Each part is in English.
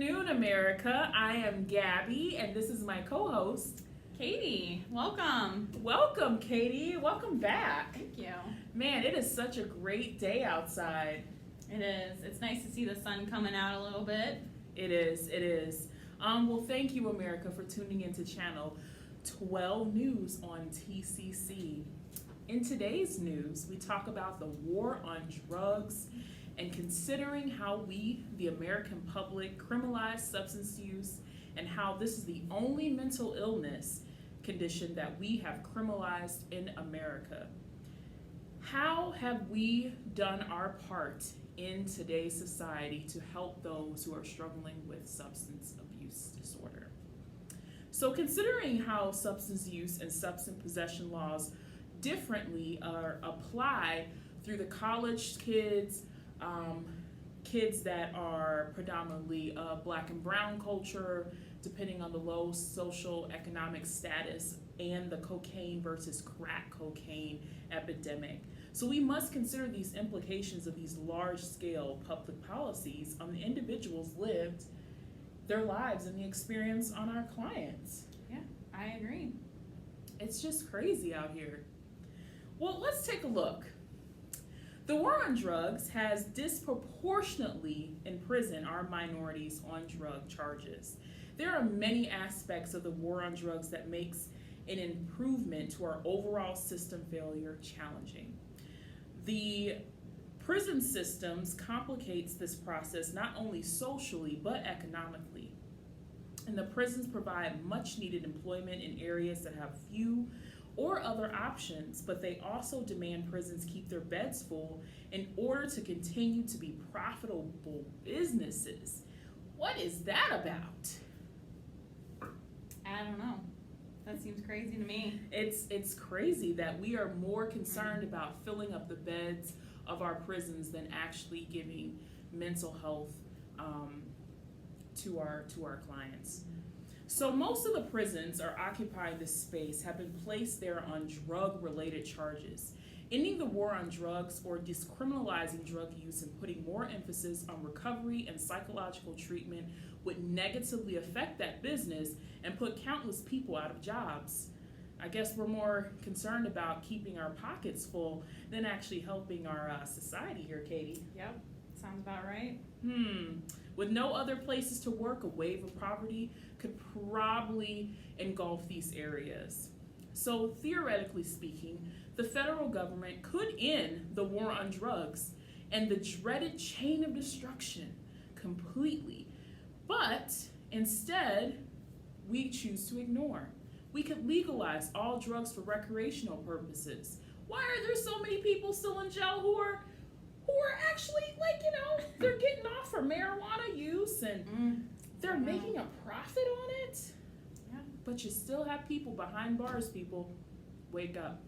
afternoon, America. I am Gabby, and this is my co-host, Katie. Welcome. Welcome, Katie. Welcome back. Thank you. Man, it is such a great day outside. It is. It's nice to see the sun coming out a little bit. It is. It is. Well, thank you, America, for tuning into Channel 12 News on TCC. In today's news, we talk about the war on drugs and considering how we, the American public, criminalize substance use and how this is the only mental illness condition that we have criminalized in America. How have we done our part in today's society to help those who are struggling with substance abuse disorder? So considering how substance use and substance possession laws differently are applied through the college kids, kids that are predominantly black and brown culture, depending on the low social economic status, and the cocaine versus crack cocaine epidemic. So we must consider these implications of these large-scale public policies on the individuals lived their lives and the experience on our clients. Yeah, I agree. It's just crazy out here. Well, let's take a look. The war on drugs has disproportionately imprisoned our minorities on drug charges. There are many aspects of the war on drugs that makes an improvement to our overall system failure challenging. The prison systems complicates this process not only socially but economically. And the prisons provide much needed employment in areas that have few or other options, but they also demand prisons keep their beds full in order to continue to be profitable businesses. What is that about? I don't know. That seems crazy to me. It's crazy that we are more concerned about filling up the beds of our prisons than actually giving mental health to our clients. So most of the prisons are occupying this space have been placed there on drug-related charges. Ending the war on drugs or discriminalizing drug use and putting more emphasis on recovery and psychological treatment would negatively affect that business and put countless people out of jobs. I guess we're more concerned about keeping our pockets full than actually helping our society here, Katie. Yep, sounds about right. With no other places to work, a wave of poverty could probably engulf these areas. So theoretically speaking, the federal government could end the war on drugs and the dreaded chain of destruction completely. But instead, we choose to ignore. We could legalize all drugs for recreational purposes. Why are there so many people still in jail who are actually, they're getting off for marijuana use and they're making a profit on it? Yeah. But you still have people behind bars, people. Wake up.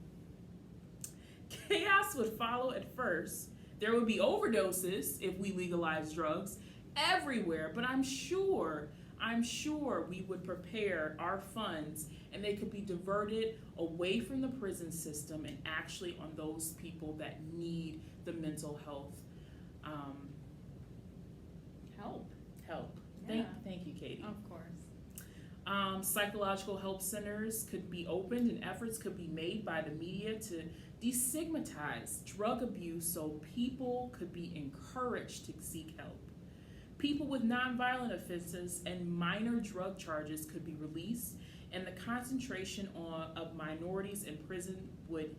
Chaos would follow at first. There would be overdoses if we legalized drugs everywhere, but I'm sure we would prepare our funds and they could be diverted away from the prison system and actually on those people that need the mental health help. Yeah. Thank you, Katie. Of course. Psychological help centers could be opened and efforts could be made by the media to destigmatize drug abuse so people could be encouraged to seek help. People with nonviolent offenses and minor drug charges could be released, and the concentration of minorities in prison would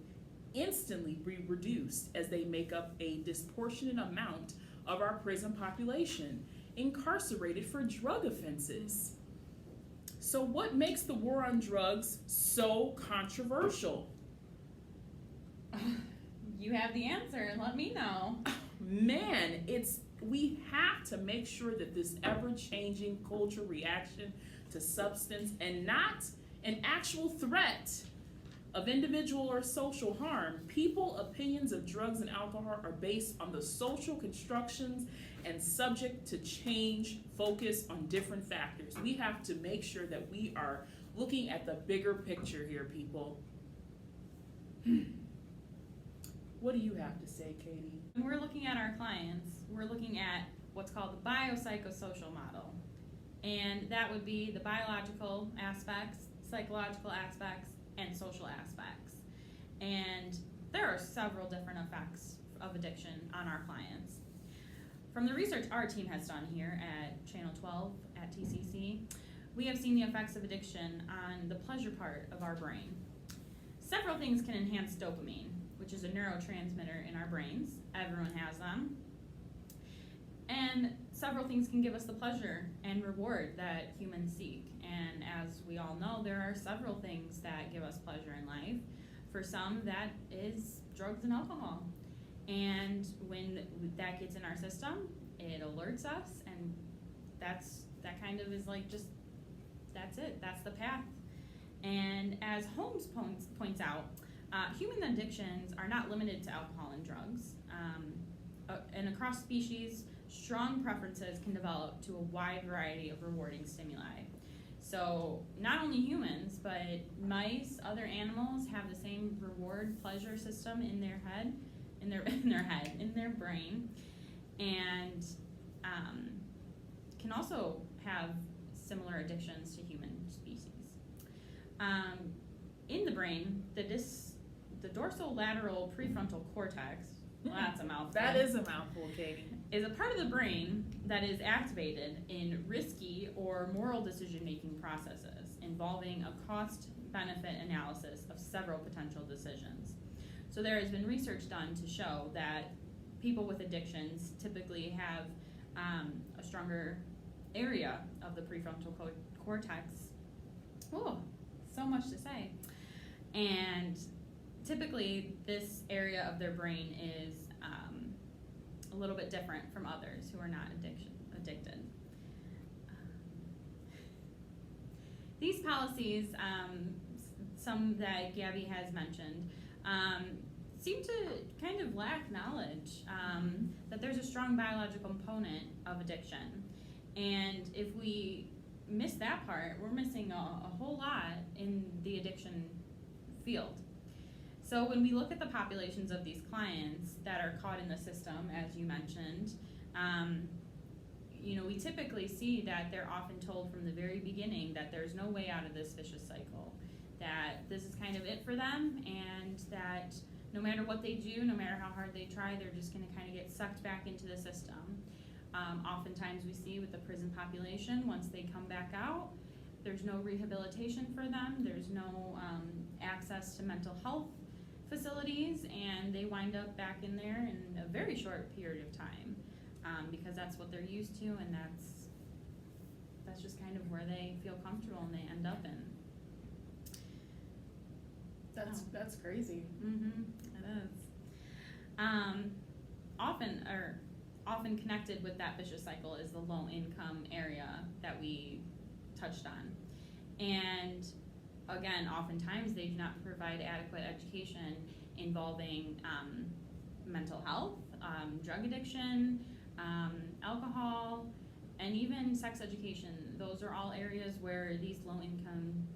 instantly be reduced as they make up a disproportionate amount of our prison population incarcerated for drug offenses. So what makes the war on drugs so controversial? You have the answer. Let me know. Man, we have to make sure that this ever-changing cultural reaction to substance and not an actual threat of individual or social harm. People opinions of drugs and alcohol are based on the social constructions and subject to change, focus on different factors. We have to make sure that we are looking at the bigger picture here, people. What do you have to say, Katie? When we're looking at our clients, we're looking at what's called the biopsychosocial model. And that would be the biological aspects, psychological aspects, and social aspects. And there are several different effects of addiction on our clients. From the research our team has done here at Channel 12 at TCC, we have seen the effects of addiction on the pleasure part of our brain. Several things can enhance dopamine, which is a neurotransmitter in our brains. Everyone has them. And several things can give us the pleasure and reward that humans seek. And as we all know, there are several things that give us pleasure in life. For some, that is drugs and alcohol. And when that gets in our system, it alerts us, and that kind of is like just, that's it, that's the path. And as Holmes points out, human addictions are not limited to alcohol and drugs. And across species, strong preferences can develop to a wide variety of rewarding stimuli. So not only humans, but mice, other animals have the same reward pleasure system in their head, in their brain, and can also have similar addictions to human species. In the brain, the dorsolateral prefrontal cortex, well, that's a mouthful. That is a mouthful, Katie. Is a part of the brain that is activated in risky or moral decision-making processes involving a cost-benefit analysis of several potential decisions. So there has been research done to show that people with addictions typically have a stronger area of the prefrontal cortex. Oh, so much to say. And typically this area of their brain is a little bit different from others who are not addicted. These policies, some that Gabby has mentioned, seem to kind of lack knowledge that there's a strong biological component of addiction. And if we miss that part, we're missing a whole lot in the addiction field. So when we look at the populations of these clients that are caught in the system, as you mentioned, we typically see that they're often told from the very beginning that there's no way out of this vicious cycle, that this is kind of it for them, and that no matter what they do, no matter how hard they try, they're just going to kind of get sucked back into the system. Oftentimes we see with the prison population, once they come back out, there's no rehabilitation for them, there's no access to mental health facilities, and they wind up back in there in a very short period of time because that's what they're used to, and that's just kind of where they feel comfortable and they end up in. That's crazy. It is. Often connected with that vicious cycle is the low income area that we touched on. And again, oftentimes they do not provide adequate education involving mental health, drug addiction, alcohol, and even sex education. Those are all areas where these low-income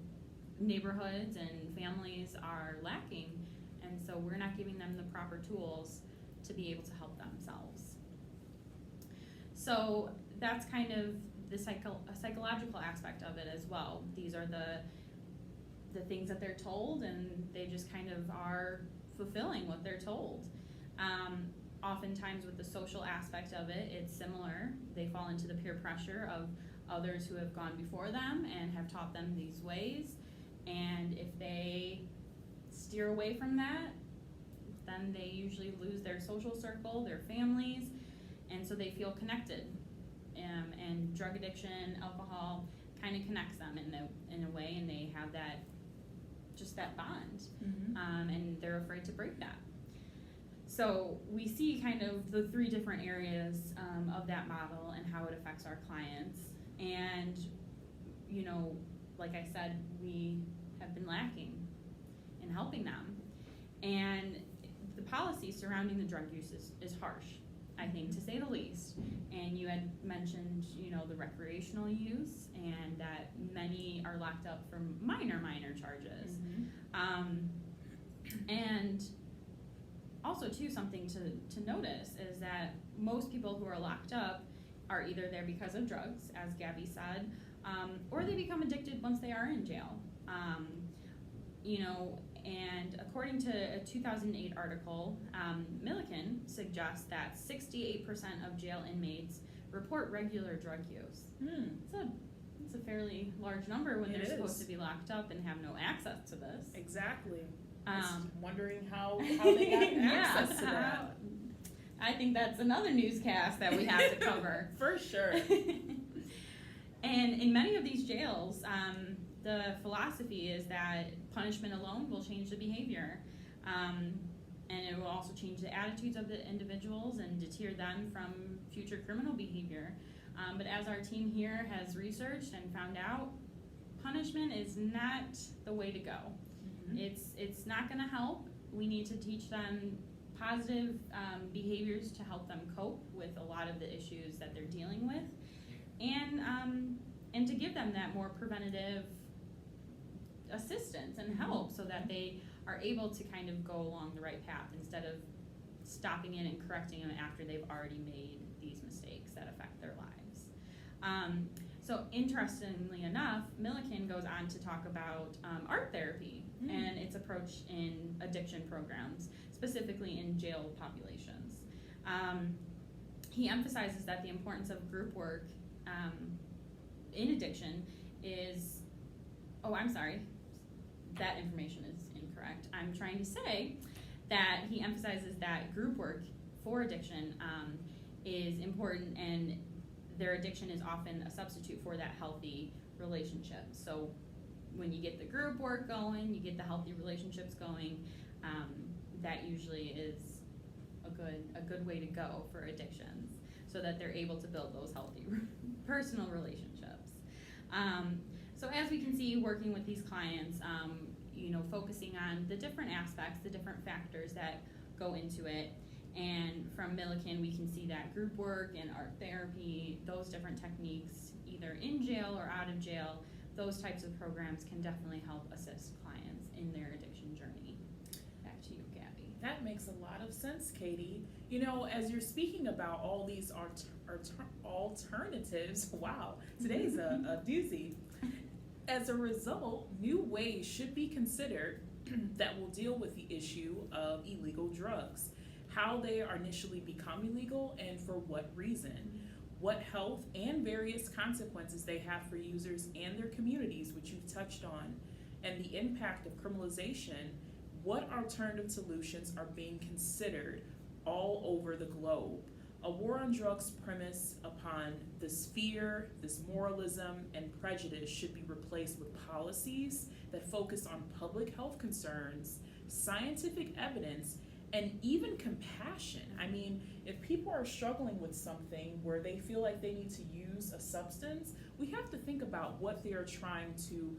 neighborhoods and families are lacking, and so we're not giving them the proper tools to be able to help themselves. So that's kind of the psychological aspect of it as well. These are the things that they're told, and they just kind of are fulfilling what they're told. Oftentimes with the social aspect of it, it's similar. They fall into the peer pressure of others who have gone before them and have taught them these ways, and if they steer away from that, then they usually lose their social circle, their families, and so they feel connected. And drug addiction, alcohol kind of connects them in a way, and they have that bond, and they're afraid to break that. So we see kind of the three different areas of that model and how it affects our clients. And, like I said, we have been lacking in helping them. And the policy surrounding the drug use is harsh, I think, to say the least. And you had mentioned, the recreational use, and that many are locked up for minor charges. And also, too, something to notice is that most people who are locked up are either there because of drugs, as Gabby said, or they become addicted once they are in jail. And according to a 2008 article, Milliken suggests that 68% of jail inmates report regular drug use. It's a fairly large number when they're supposed to be locked up and have no access to this. Exactly. Just wondering how they got access to that. I think that's another newscast that we have to cover. For sure. And in many of these jails, the philosophy is that punishment alone will change the behavior. And it will also change the attitudes of the individuals and deter them from future criminal behavior. But as our team here has researched and found out, punishment is not the way to go. It's not going to help. We need to teach them positive behaviors to help them cope with a lot of the issues that they're dealing with, and to give them that more preventative assistance and help so that they are able to kind of go along the right path instead of stopping in and correcting them after they've already made these mistakes that affect their lives. So interestingly enough, Milliken goes on to talk about art therapy and its approach in addiction programs, specifically in jail populations. He emphasizes that the importance of group work in addiction is, that information is incorrect. I'm trying to say that he emphasizes that group work for addiction is important, and their addiction is often a substitute for that healthy relationship. So when you get the group work going, you get the healthy relationships going, that usually is a good way to go for addictions, so that they're able to build those healthy personal relationships. So as we can see, working with these clients, focusing on the different aspects, the different factors that go into it. And from Milliken, we can see that group work and art therapy, those different techniques, either in jail or out of jail, those types of programs can definitely help assist clients in their addiction journey. Back to you, Gabby. That makes a lot of sense, Katie. As you're speaking about all these alternatives, wow, today's a doozy. As a result, new ways should be considered that will deal with the issue of illegal drugs, how they initially become illegal and for what reason, what health and various consequences they have for users and their communities, which you've touched on, and the impact of criminalization, what alternative solutions are being considered all over the globe. A war on drugs premise upon this fear, this moralism, and prejudice should be replaced with policies that focus on public health concerns, scientific evidence, and even compassion. I mean, if people are struggling with something where they feel like they need to use a substance, we have to think about what they are trying to,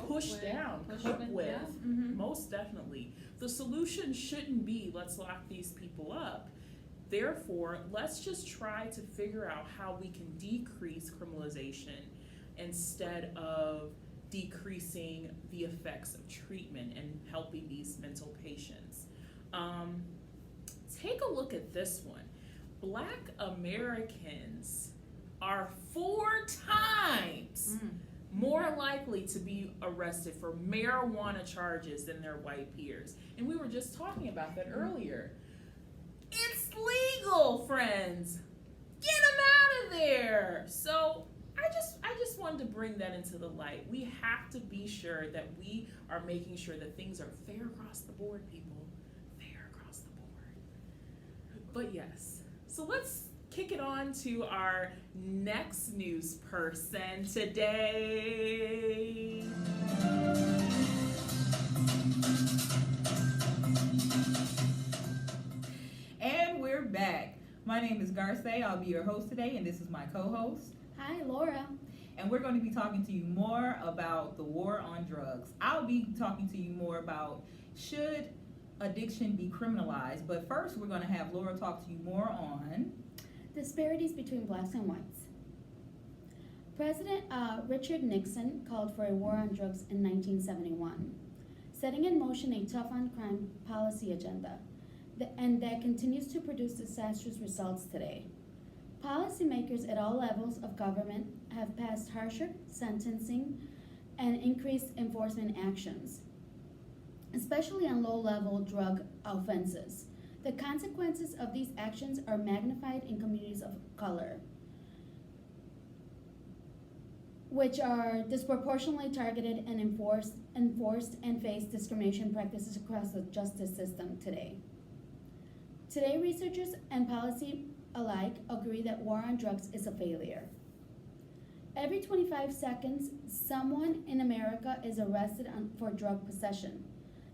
push down, cope with. Yeah. Mm-hmm. Most definitely. The solution shouldn't be, let's lock these people up. Therefore, let's just try to figure out how we can decrease criminalization instead of decreasing the effects of treatment and helping these mental patients. Take a look at this one. Black Americans are 4 times more likely to be arrested for marijuana charges than their white peers. And we were just talking about that earlier. It's legal, friends. Get them out of there. So I just wanted to bring that into the light. We have to be sure that we are making sure that things are fair across the board, people. Fair across the board. But yes, so let's kick it on to our next news person today. And we're back. My name is Garce. I'll be your host today, and this is my co-host. Hi, Laura. And we're going to be talking to you more about the war on drugs. I'll be talking to you more about should addiction be criminalized. But first, we're going to have Laura talk to you more on Disparities between blacks and whites. President Richard Nixon called for a war on drugs in 1971, setting in motion a tough-on-crime policy agenda, and that continues to produce disastrous results today. Policymakers at all levels of government have passed harsher sentencing and increased enforcement actions, especially on low-level drug offenses. The consequences of these actions are magnified in communities of color, which are disproportionately targeted and enforced and face discrimination practices across the justice system today. Today, researchers and policy alike agree that war on drugs is a failure. Every 25 seconds, someone in America is arrested for drug possession.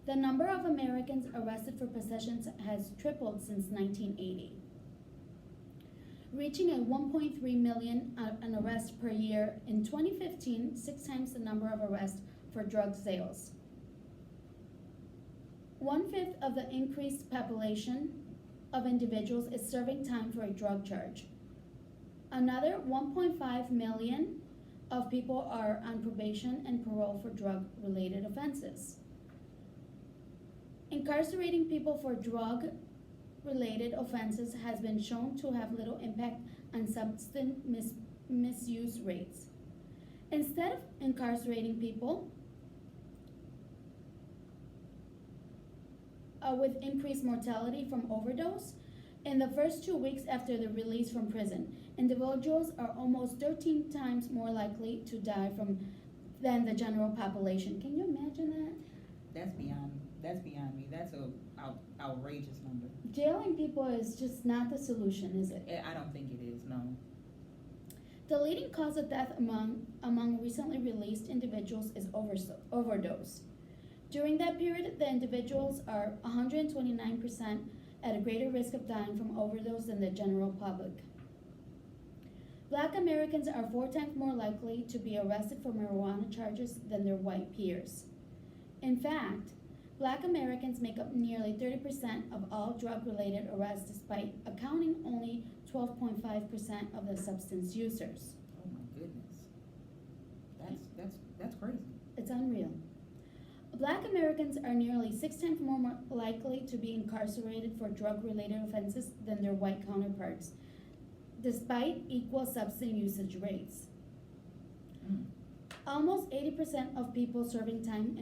The number of Americans arrested for possession has tripled since 1980, reaching a 1.3 million an arrest per year. In 2015, 6 times the number of arrests for drug sales. 1/5 of the increased population of individuals is serving time for a drug charge. Another 1.5 million of people are on probation and parole for drug-related offenses. Incarcerating people for drug-related offenses has been shown to have little impact on substance misuse rates. Instead of incarcerating people with increased mortality from overdose, in the first 2 weeks after the release from prison, individuals are almost 13 times more likely to die than the general population. Can you imagine that? That's beyond me. That's a outrageous number. Jailing people is just not the solution, is it? I don't think it is, no. The leading cause of death among recently released individuals is overdose. During that period, the individuals are 129% at a greater risk of dying from overdose than the general public. Black Americans are 4 times more likely to be arrested for marijuana charges than their white peers. In fact, Black Americans make up nearly 30% of all drug-related arrests, despite accounting only 12.5% of the substance users. Oh my goodness. That's crazy. It's unreal. Black Americans are nearly 6 times more likely to be incarcerated for drug-related offenses than their white counterparts, despite equal substance usage rates. Almost 80% of people serving time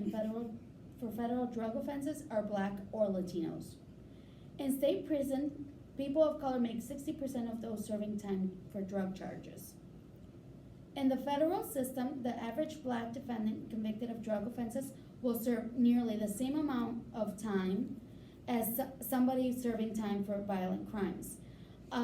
for federal drug offenses are Black or Latinos. In state prison, people of color make 60% of those serving time for drug charges. In the federal system, the average Black defendant convicted of drug offenses will serve nearly the same amount of time as somebody serving time for violent crimes.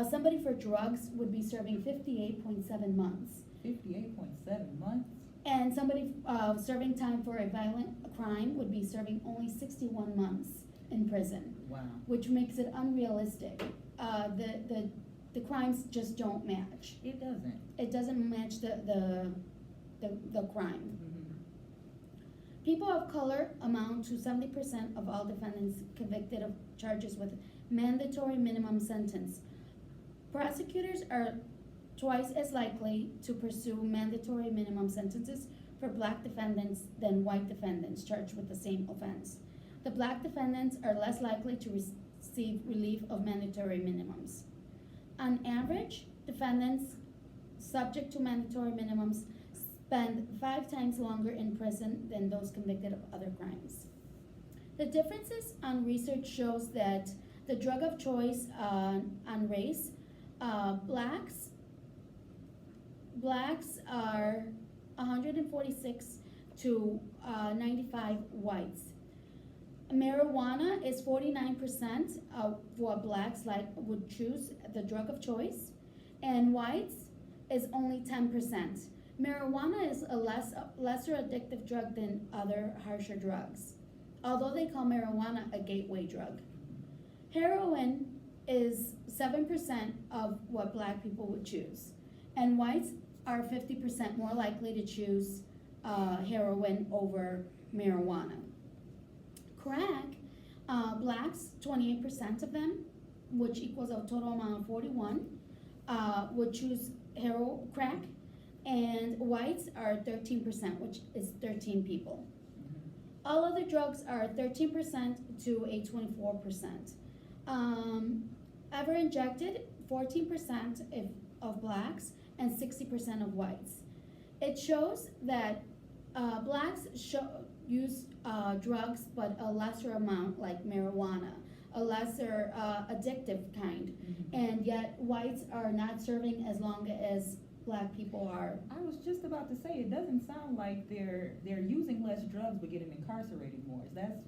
Somebody for drugs would be serving 58.7 months. 58.7 months? And somebody serving time for a violent crime would be serving only 61 months in prison. Wow. Which makes it unrealistic. The crimes just don't match. It doesn't. It doesn't match the crime. Mm-hmm. People of color amount to 70% of all defendants convicted of charges with mandatory minimum sentence. Prosecutors are twice as likely to pursue mandatory minimum sentences for Black defendants than white defendants charged with the same offense. The Black defendants are less likely to receive relief of mandatory minimums. On average, defendants subject to mandatory minimums spend 5 times longer in prison than those convicted of other crimes. The differences on research shows that the drug of choice on race, blacks are 146 to 95 whites. Marijuana is 49% of what blacks would choose the drug of choice, and whites is only 10%. Marijuana is a lesser addictive drug than other harsher drugs, although they call marijuana a gateway drug. Heroin is 7% of what Black people would choose, and whites are 50% more likely to choose heroin over marijuana. Crack, blacks, 28% of them, which equals a total amount of 41, would choose crack, and whites are 13%, which is 13 people. All other drugs are 13% to a 24%. Ever injected, 14% of blacks and 60% of whites. It shows that blacks use drugs, but a lesser amount, like marijuana, a lesser addictive kind, and yet whites are not serving as long as black people are. I was just about to say, it doesn't sound like they're using less drugs but getting incarcerated more.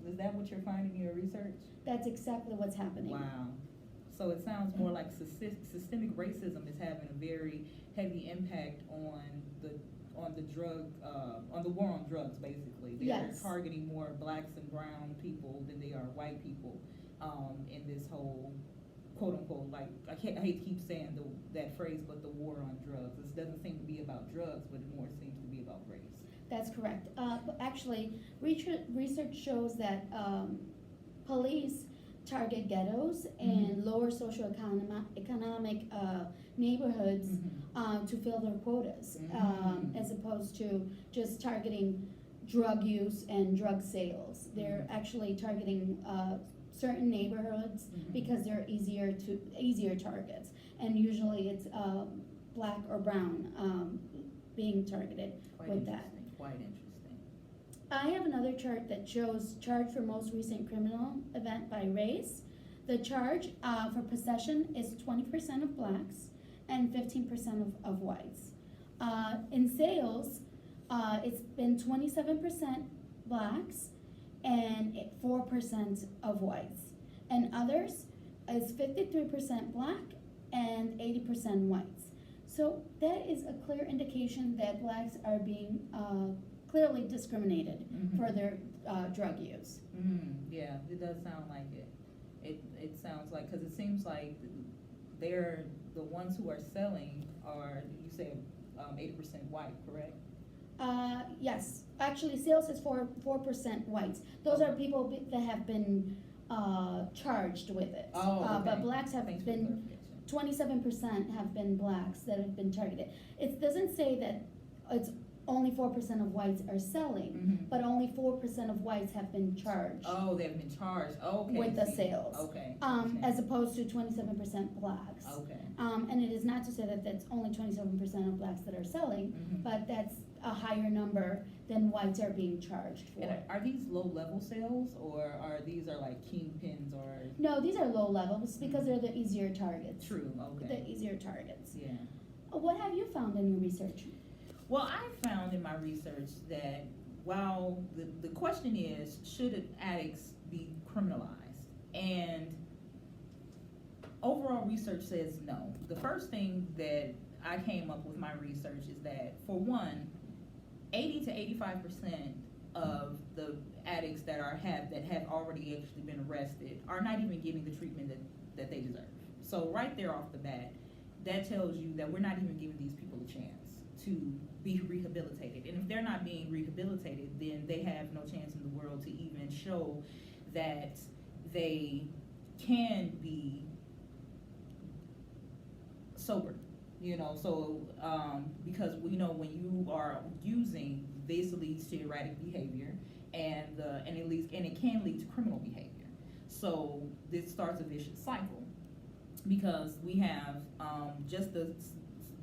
Is that what you're finding in your research? That's exactly what's happening. Wow. So it sounds more like systemic racism is having a very heavy impact on the drug on the war on drugs. Basically, they're Yes. targeting more blacks and brown people than they are white people in this whole quote unquote, like I hate to keep saying that phrase, but the war on drugs. This doesn't seem to be about drugs, but it more seems to be about race. That's correct. But actually, research shows that police target ghettos and lower socioeconomic neighborhoods to fill their quotas, as opposed to just targeting drug use and drug sales. They're actually targeting certain neighborhoods because they're easier targets, and usually it's black or brown being targeted with that. Quite interesting. I have another chart that shows charge for most recent criminal event by race. The charge for possession is 20% of blacks and 15% of whites. In sales, it's been 27% blacks and 4% of whites. And others is 53% black and 80% whites. So that is a clear indication that blacks are being clearly discriminated for their drug use. Yeah, it does sound like it. It sounds like, because it seems like they're the ones who are selling are, you say 80% white, correct? Yes, actually sales is 4% whites. Those are people that have been charged with it. But blacks have Thanks for the been, clarification. 27% have been blacks that have been targeted. It doesn't say that it's only 4% of whites are selling, but only 4% of whites have been charged. Oh, they've been charged. Okay. With the sales. Okay. As opposed to 27% blacks. Okay. And it is not to say that that's only 27% of blacks that are selling, but that's a higher number than whites are being charged for. And are these low-level sales, or are these like kingpins, or? No, these are low levels because they're the easier targets. True. Okay. The easier targets. Yeah. What have you found in your research? Well, I found in my research that while the question is, should addicts be criminalized? And overall research says no. The first thing that I came up with my research is that, for one, 80 to 85% of the addicts that have already actually been arrested are not even getting the treatment that they deserve. So right there off the bat, that tells you that we're not even giving these people a chance to be rehabilitated. And if they're not being rehabilitated, then they have no chance in the world to even show that they can be sober. So because when you are using, this leads to erratic behavior, and it can lead to criminal behavior. So this starts a vicious cycle, because we have just the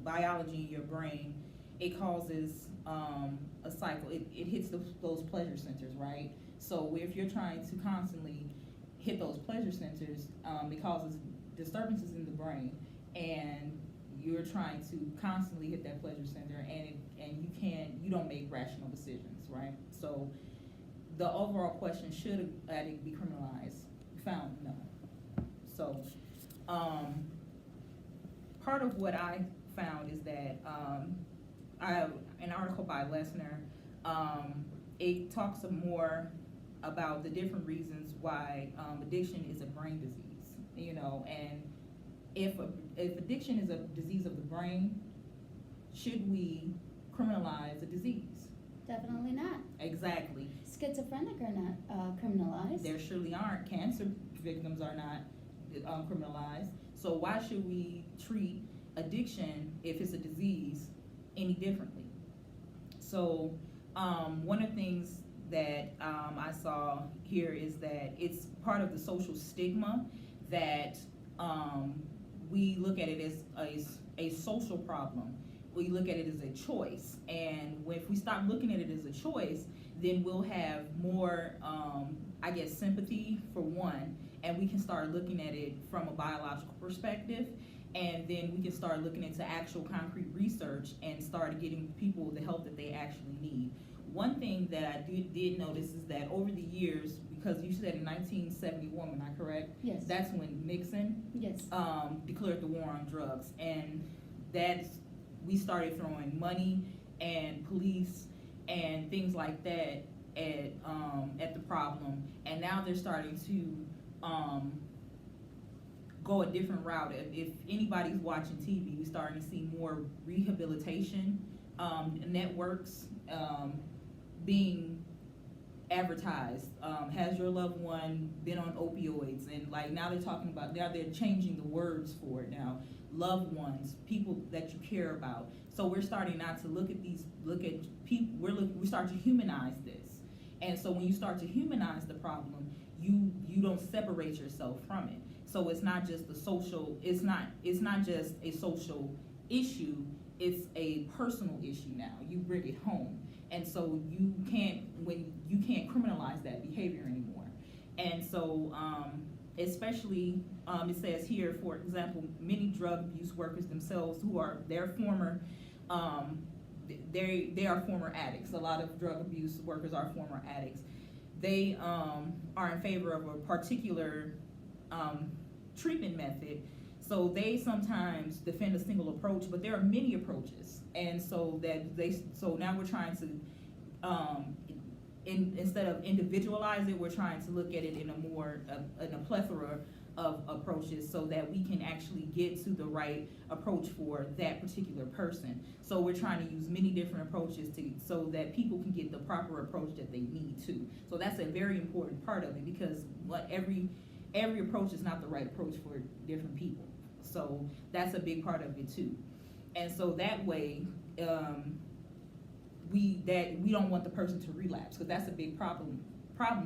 biology in your brain. It causes a cycle. It hits those pleasure centers, right? So if you're trying to constantly hit those pleasure centers, it causes disturbances in the brain, and you're trying to constantly hit that pleasure center, and you don't make rational decisions, right? So the overall question, should an addict be criminalized? Found no. So part of what I found is that an article by Lesner, it talks more about the different reasons why addiction is a brain disease, and if addiction is a disease of the brain, should we criminalize a disease? Definitely not. Exactly. Schizophrenic are not criminalized. There surely aren't. Cancer victims are not criminalized. So why should we treat addiction, if it's a disease, any differently? So one of the things that I saw here is that it's part of the social stigma that we look at it as a social problem. We look at it as a choice, and if we stop looking at it as a choice, then we'll have more, I guess, sympathy for one, and we can start looking at it from a biological perspective, and then we can start looking into actual concrete research and start getting people the help that they actually need. One thing that I did notice is that over the years, because you said in 1971, am I correct? Yes. That's when Nixon Yes. declared the war on drugs, and we started throwing money and police and things like that at the problem, and now they're starting to go a different route. If anybody's watching TV, we're starting to see more rehabilitation networks being advertised. Has your loved one been on opioids? And like now they're changing the words for it now. Loved ones, people that you care about. So we're starting not to look at people. We start to humanize this. And so when you start to humanize the problem, you don't separate yourself from it. So it's not just it's not just a social issue, it's a personal issue now. You bring it home. And so you can't criminalize that behavior anymore. And so especially it says here, for example, many drug abuse workers themselves they're former they are former addicts. A lot of drug abuse workers are former addicts. They are in favor of a particular treatment method, so they sometimes defend a single approach, but there are many approaches, and so now we're trying to instead of individualize it, we're trying to look at it in a plethora of approaches, so that we can actually get to the right approach for that particular person. So we're trying to use many different approaches so that people can get the proper approach that they need to. So that's a very important part of it, because every approach is not the right approach for different people. So that's a big part of it too. And so that way, we don't want the person to relapse, because that's a big problem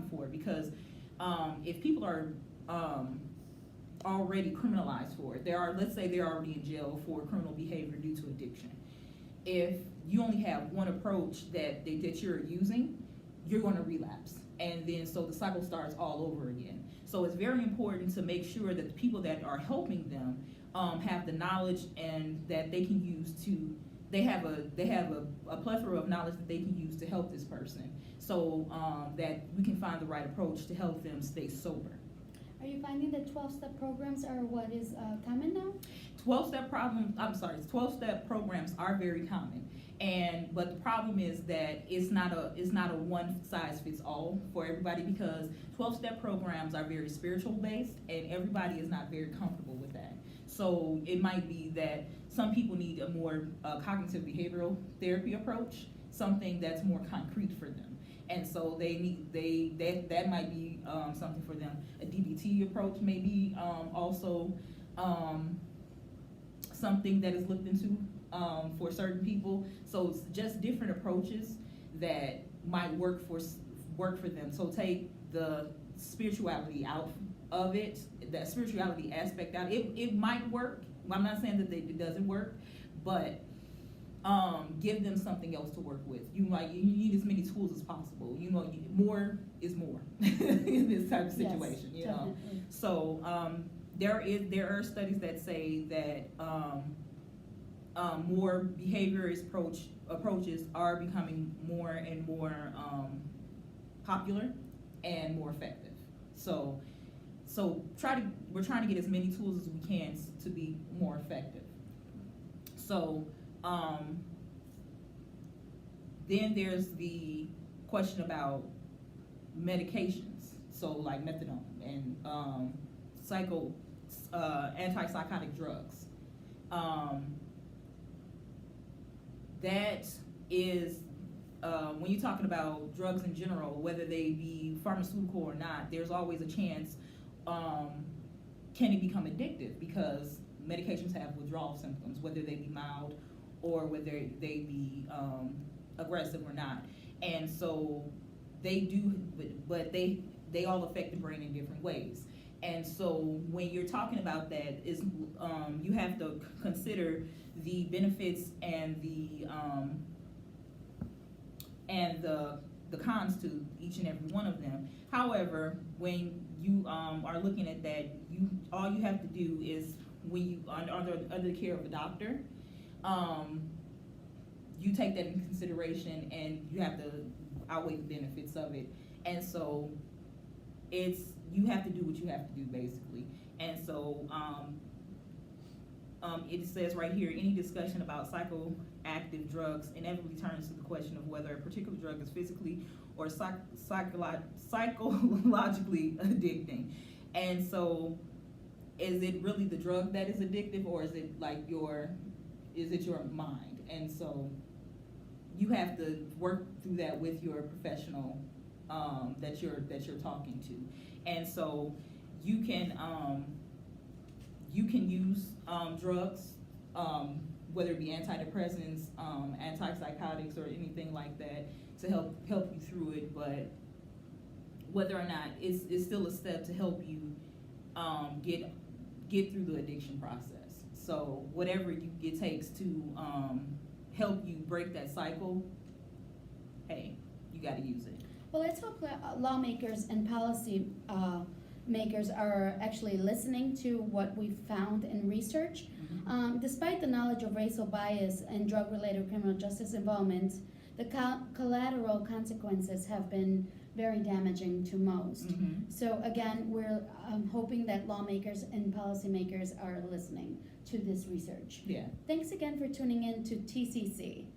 for it. Because if people are already criminalized for it, let's say they're already in jail for criminal behavior due to addiction. If you only have one approach that you're using, you're going to relapse, and then so the cycle starts all over again. So it's very important to make sure that the people that are helping them have the knowledge, and that they can use they have a plethora of knowledge that they can use to help this person, so that we can find the right approach to help them stay sober. Are you finding that 12-step programs are what is common now? 12-step programs are very common, but the problem is that it's not a one size fits all for everybody, because 12-step programs are very spiritual based, and everybody is not very comfortable with that. So it might be that some people need a more cognitive behavioral therapy approach, something that's more concrete for them. And so that might be something for them. A DBT approach may be also something that is looked into for certain people. So it's just different approaches that might work for them. So take the spirituality out of it, that spirituality aspect out. It might work. I'm not saying that it doesn't work, but give them something else to work with. You need as many tools as possible. More is more in this type of situation. Yes, definitely. So there are studies that say that more behaviorist approaches are becoming more and more popular and more effective. So we're trying to get as many tools as we can to be more effective. So then there's the question about medications, so like methadone and antipsychotic drugs. That is when you're talking about drugs in general, whether they be pharmaceutical or not, there's always a chance can it become addictive, because medications have withdrawal symptoms, whether they be mild or whether they be aggressive or not. And so they do, but they all affect the brain in different ways. And so when you're talking about that, is you have to consider the benefits and the cons to each and every one of them. However, when you are looking at that, all you have to do is, when you under the care of a doctor, you take that into consideration, and you have to outweigh the benefits of it. And so you have to do what you have to do, basically. And so it says right here, any discussion about psychoactive drugs inevitably turns to the question of whether a particular drug is physically or psychologically addicting. And so, is it really the drug that is addictive, or is it like your mind? And so you have to work through that with your professional that you're talking to. And so you can use drugs, whether it be antidepressants, antipsychotics, or anything like that, to help you through it. But whether or not it's still a step to help you get through the addiction process. So whatever it takes to help you break that cycle, hey, you got to use it. Well, let's hope lawmakers and policy makers are actually listening to what we've found in research. Despite the knowledge of racial bias and drug-related criminal justice involvement, the collateral consequences have been very damaging to most. So again, we're hoping that lawmakers and policymakers are listening to this research. Yeah. Thanks again for tuning in to TCC.